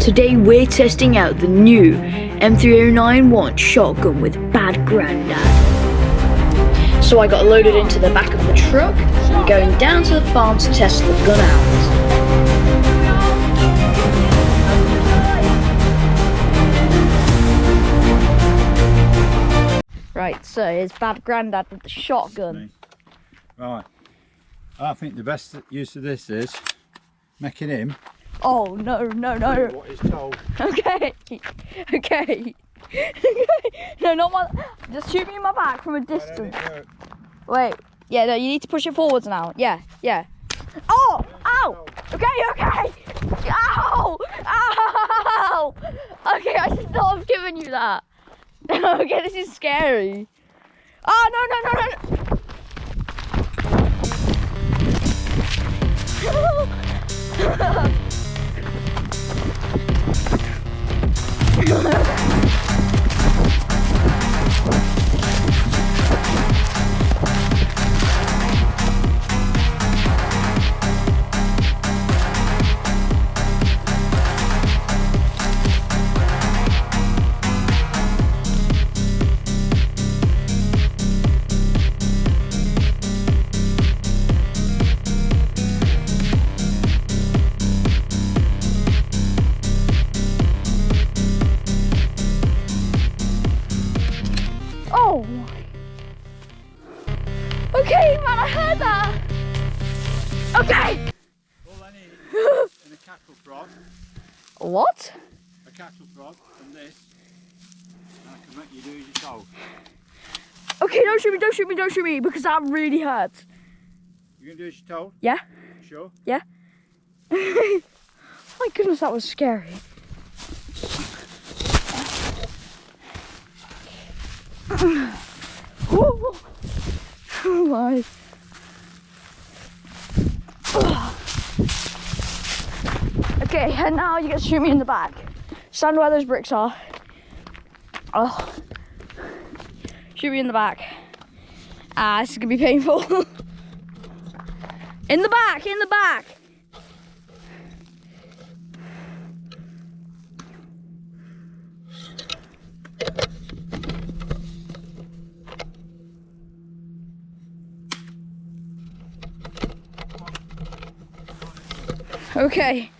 Today we're testing out the new M3091 shotgun with Bad Grandad. So I got loaded into the back of the truck and going down to the farm to test the gun out. Right, so here's Bad Grandad with the shotgun. Right, I think the best use of this is making him. Oh no! What he's told. Okay. No, not my. Just shoot me in my back from a distance. Wait. Yeah, no, you need to push it forwards now. Yeah. Oh! Ow! Okay. Ow! Ow! Okay, I should not have given you that. Okay, this is scary. Oh, no. Oh! Okay, man, I heard that! Okay! All I need is a cattle prod. What? A cattle prod and this. And I can make you do as you're told. Okay, don't shoot me, because that really hurts. You're going to do as you're told? Yeah? Sure? Yeah? My goodness, that was scary. Oh my. Okay, and now you get to shoot me in the back. Stand where those bricks are. Oh. Shoot me in the back. Ah, this is gonna be painful. In the back. Okay.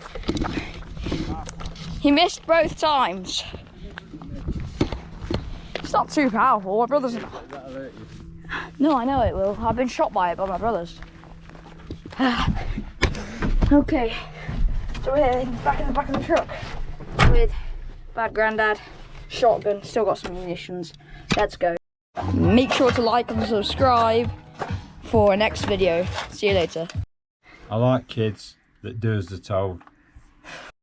He missed both times. It's not too powerful. My brother's. That'll hurt you. No, I know it will. I've been shot by it by my brothers. Okay. So we're back in the back of the truck with Bad Grandad, shotgun. Still got some munitions. Let's go. Make sure to like and subscribe for our next video. See you later. I like kids that do as they're told.